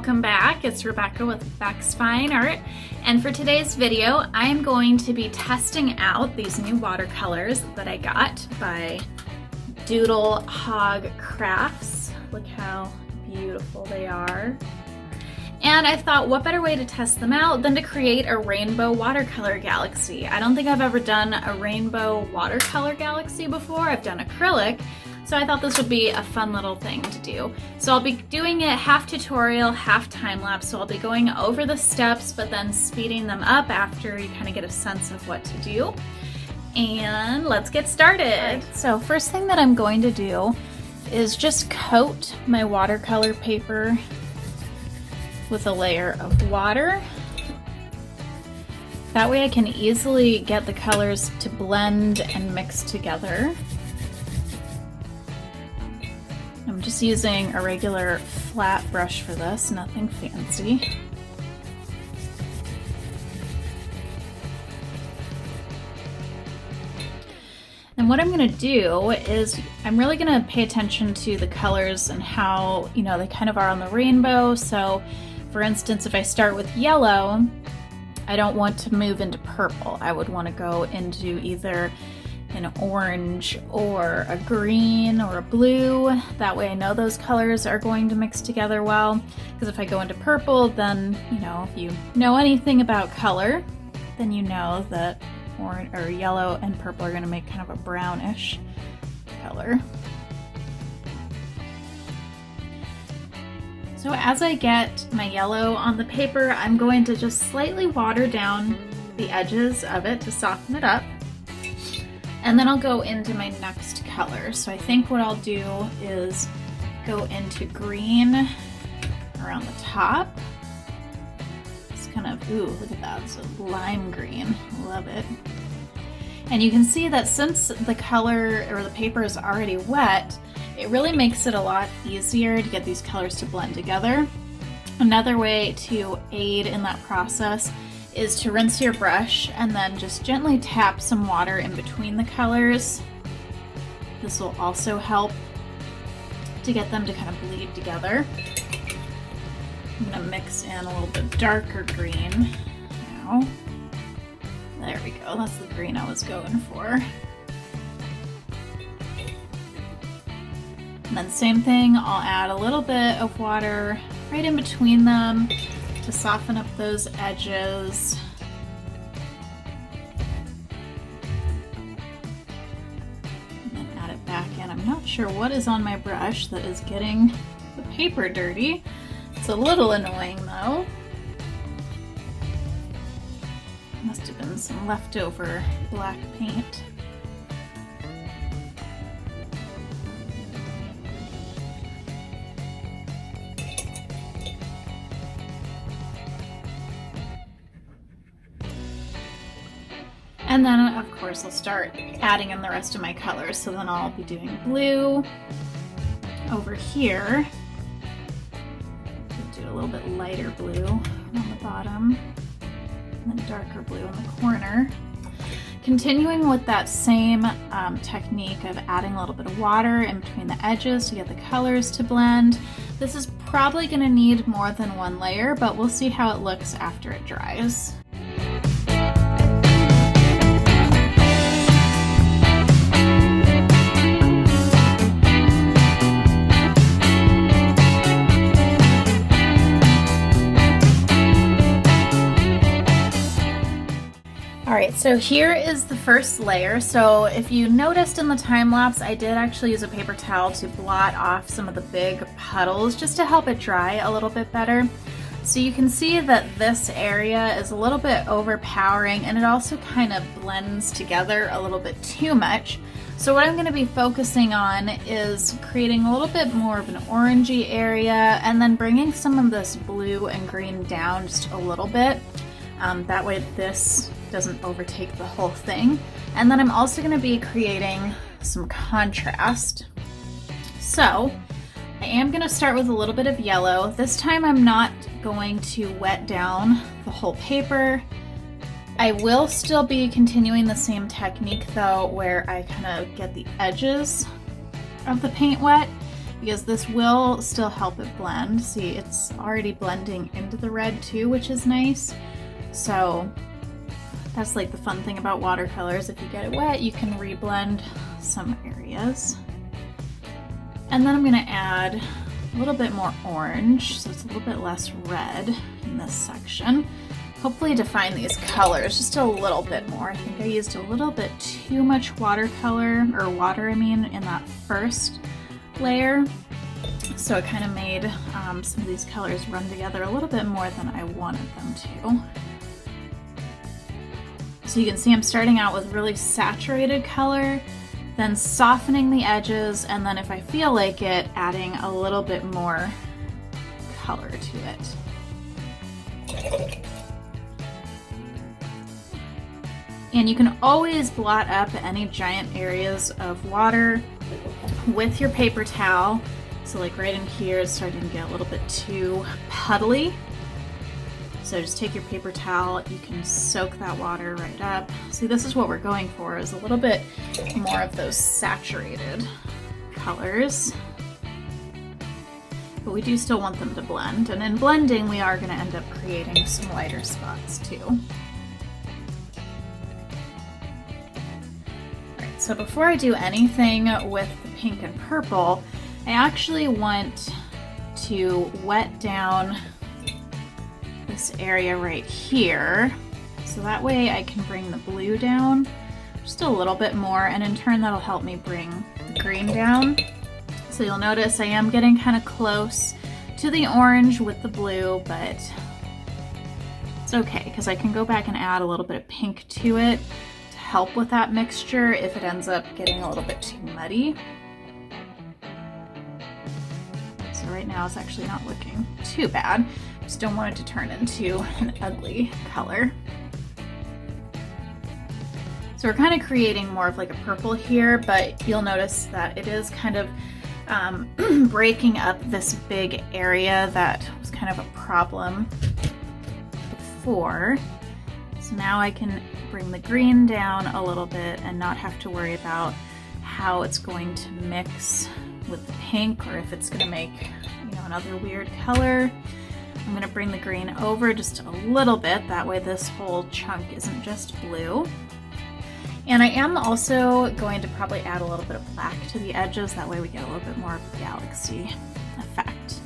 welcome back. It's Rebecca with Beck's Fine Art, and for today's video I am going to be testing out these new watercolors that I got by Doodlehog Crafts. Look how beautiful they are. And I thought, what better way to test them out than to create a rainbow watercolor galaxy. I don't think I've ever done a rainbow watercolor galaxy before. I've done acrylic, so I thought this would be a fun little thing to do. So I'll be doing it half tutorial, half time-lapse, so I'll be going over the steps but then speeding them up after you kind of get a sense of what to do. And let's get started. So first thing that I'm going to do is just coat my watercolor paper with a layer of water. That way I can easily get the colors to blend and mix together. I'm just using a regular flat brush for this, nothing fancy. And what I'm going to do is I'm really going to pay attention to the colors and how, you know, they kind of are on the rainbow. So for instance, if I start with yellow, I don't want to move into purple. I would want to go into either an orange or a green or a blue. That way I know those colors are going to mix together well. Because if I go into purple, then, you know, if you know anything about color, then you know that orange or yellow and purple are going to make kind of a brownish color. So as I get my yellow on the paper, I'm going to just slightly water down the edges of it to soften it up. And then I'll go into my next color. So I think what I'll do is go into green around the top. It's kind of, ooh, look at that, it's a lime green, love it. And you can see that since the color or the paper is already wet, it really makes it a lot easier to get these colors to blend together. Another way to aid in that process is to rinse your brush and then just gently tap some water in between the colors. This will also help to get them to kind of bleed together. I'm gonna mix in a little bit darker green now. There we go, that's the green I was going for. And then same thing, I'll add a little bit of water right in between them to soften up those edges. And then add it back in. I'm not sure what is on my brush that is getting the paper dirty. It's a little annoying though. Must have been some leftover black paint. And then, of course, I'll start adding in the rest of my colors. So then I'll be doing blue over here. Do a little bit lighter blue on the bottom, and then darker blue in the corner. Continuing with that same technique of adding a little bit of water in between the edges to get the colors to blend. This is probably going to need more than one layer, but we'll see how it looks after it dries. Alright, so here is the first layer. So if you noticed in the time lapse, I did actually use a paper towel to blot off some of the big puddles just to help it dry a little bit better. So you can see that this area is a little bit overpowering and it also kind of blends together a little bit too much. So what I'm going to be focusing on is creating a little bit more of an orangey area and then bringing some of this blue and green down just a little bit. That way this doesn't overtake the whole thing. And then I'm also going to be creating some contrast. So I am going to start with a little bit of yellow. This time I'm not going to wet down the whole paper. I will still be continuing the same technique though, where I kind of get the edges of the paint wet because this will still help it blend. See, it's already blending into the red too, which is nice. So that's like the fun thing about watercolors. If you get it wet, you can reblend some areas. And then I'm gonna add a little bit more orange, so it's a little bit less red in this section. Hopefully define these colors just a little bit more. I think I used a little bit too much watercolor, or water I mean, in that first layer. So it kind of made some of these colors run together a little bit more than I wanted them to. So you can see I'm starting out with really saturated color, then softening the edges, and then if I feel like it, adding a little bit more color to it. And you can always blot up any giant areas of water with your paper towel. So like right in here, it's starting to get a little bit too puddly. So just take your paper towel, you can soak that water right up. See, this is what we're going for, is a little bit more of those saturated colors. But we do still want them to blend. And in blending, we are gonna end up creating some lighter spots too. Alright, so before I do anything with the pink and purple, I actually want to wet down this area right here, so that way I can bring the blue down just a little bit more, and in turn that'll help me bring the green down. So you'll notice I am getting kind of close to the orange with the blue, but it's okay because I can go back and add a little bit of pink to it to help with that mixture if it ends up getting a little bit too muddy. So right now it's actually not looking too bad. Just don't want it to turn into an ugly color. So we're kind of creating more of like a purple here, but you'll notice that it is kind of breaking up this big area that was kind of a problem before. So now I can bring the green down a little bit and not have to worry about how it's going to mix with the pink, or if it's going to make, you know, another weird color. I'm going to bring the green over just a little bit, that way this whole chunk isn't just blue. And I am also going to probably add a little bit of black to the edges, that way we get a little bit more of a galaxy effect.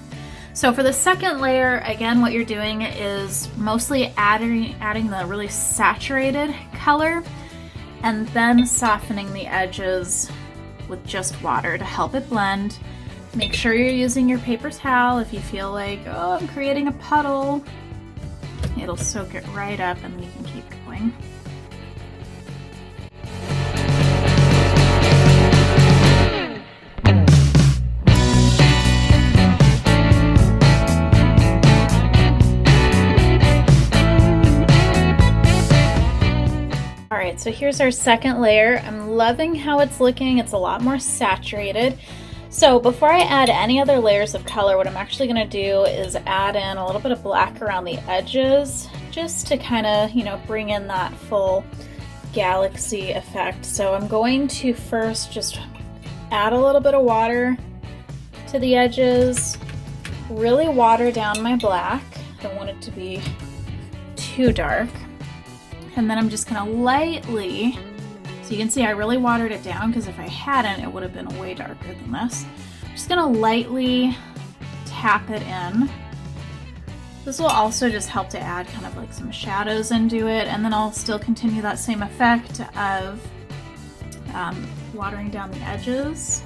So for the second layer, again, what you're doing is mostly adding the really saturated color and then softening the edges with just water to help it blend. Make sure you're using your paper towel. If you feel like, oh, I'm creating a puddle, it'll soak it right up and then you can keep going. Alright, so here's our second layer. I'm loving how it's looking. It's a lot more saturated. So before I add any other layers of color, what I'm actually going to do is add in a little bit of black around the edges, just to kind of, you know, bring in that full galaxy effect. So I'm going to first just add a little bit of water to the edges, really water down my black. I don't want it to be too dark. And then I'm just going to lightly, so you can see I really watered it down, because if I hadn't, it would have been way darker than this. I'm just going to lightly tap it in. This will also just help to add kind of like some shadows into it, and then I'll still continue that same effect of watering down the edges.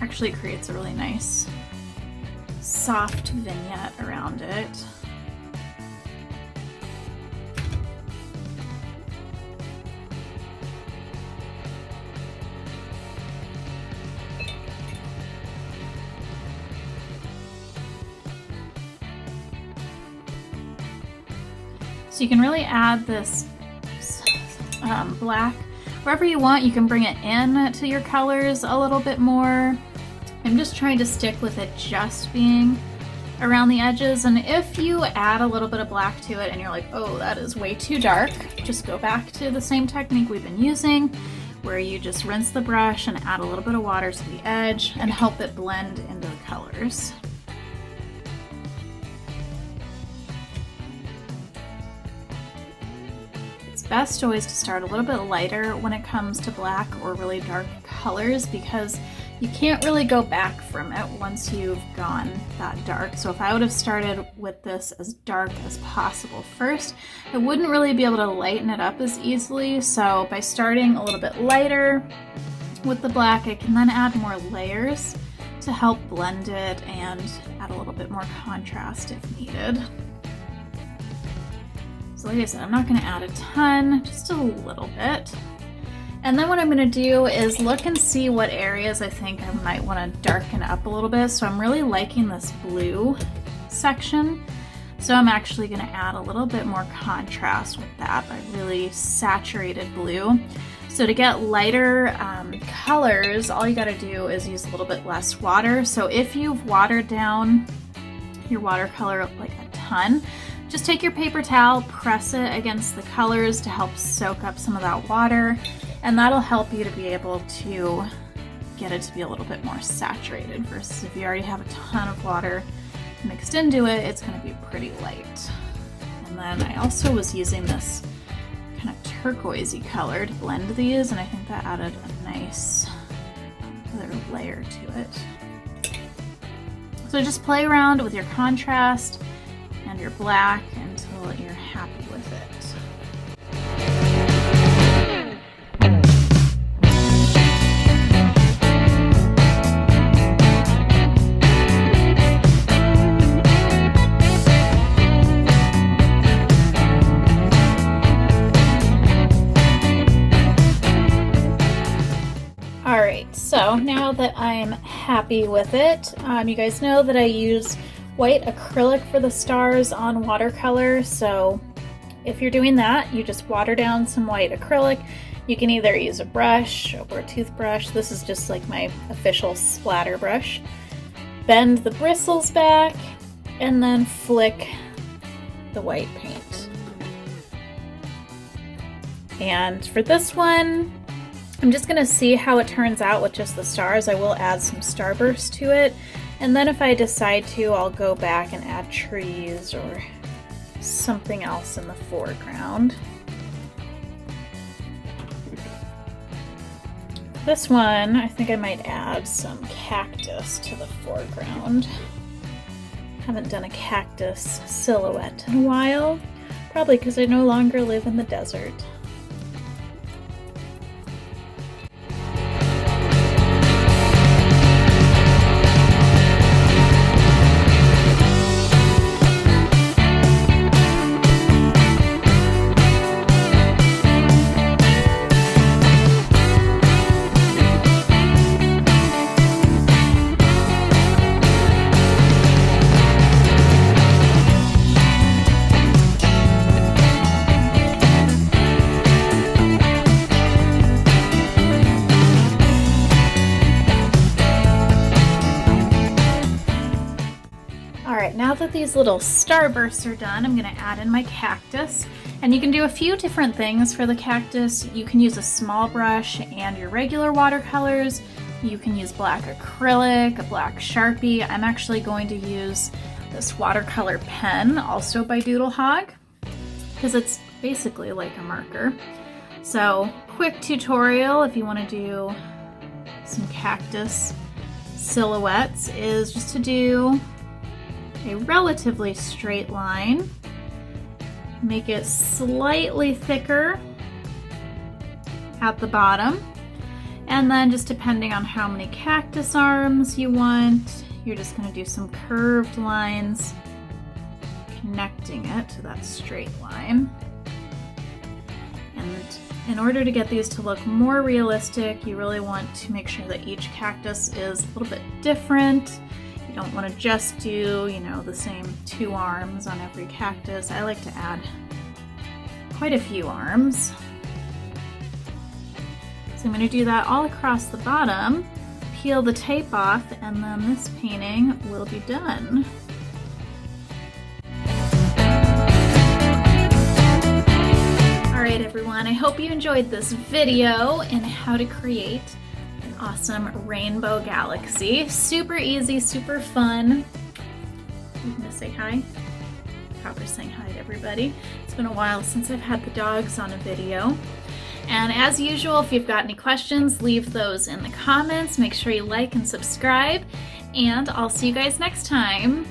Actually, it creates a really nice soft vignette around it. So you can really add this black wherever you want. You can bring it in to your colors a little bit more. I'm just trying to stick with it just being around the edges. And if you add a little bit of black to it and you're like, oh, that is way too dark, just go back to the same technique we've been using, where you just rinse the brush and add a little bit of water to the edge and help it blend into the colors. It's best always to start a little bit lighter when it comes to black or really dark colors, because you can't really go back from it once you've gone that dark. So if I would have started with this as dark as possible first, I wouldn't really be able to lighten it up as easily. So by starting a little bit lighter with the black, I can then add more layers to help blend it and add a little bit more contrast if needed. So like I said, I'm not going to add a ton, just a little bit. And then what I'm going to do is look and see what areas I think I might want to darken up a little bit. So I'm really liking this blue section. So I'm actually going to add a little bit more contrast with that, a really saturated blue. So to get lighter colors, all you got to do is use a little bit less water. So if you've watered down your watercolor like a ton, just take your paper towel, press it against the colors to help soak up some of that water. And that'll help you to be able to get it to be a little bit more saturated versus if you already have a ton of water mixed into it, it's going to be pretty light. And then I also was using this kind of turquoisey color to blend these, and I think that added a nice other layer to it. So just play around with your contrast and your black until you're happy with it. So now that I'm happy with it, you guys know that I use white acrylic for the stars on watercolor. So if you're doing that, you just water down some white acrylic. You can either use a brush or a toothbrush. This is just like my official splatter brush. Bend the bristles back and then flick the white paint. And for this one, I'm just gonna see how it turns out with just the stars. I will add some starburst to it. And then if I decide to, I'll go back and add trees or something else in the foreground. This one, I think I might add some cactus to the foreground. Haven't done a cactus silhouette in a while, probably because I no longer live in the desert. Now that these little starbursts are done, I'm going to add in my cactus. And you can do a few different things for the cactus. You can use a small brush and your regular watercolors. You can use black acrylic, a black Sharpie. I'm actually going to use this watercolor pen, also by Doodlehog, because it's basically like a marker. So, quick tutorial if you want to do some cactus silhouettes is just to do a relatively straight line, make it slightly thicker at the bottom, and then just depending on how many cactus arms you want, you're just going to do some curved lines connecting it to that straight line. And in order to get these to look more realistic, you really want to make sure that each cactus is a little bit different. You don't want to just do, the same 2 arms on every cactus. I like to add quite a few arms. So I'm going to do that all across the bottom, peel the tape off, and then this painting will be done. right, everyone, I hope you enjoyed this video in how to create an awesome rainbow galaxy. Super easy, super fun. You gonna say hi? Topher's saying hi to everybody. It's been a while since I've had the dogs on a video. And as usual, if you've got any questions, leave those in the comments. Make sure you like and subscribe, and I'll see you guys next time.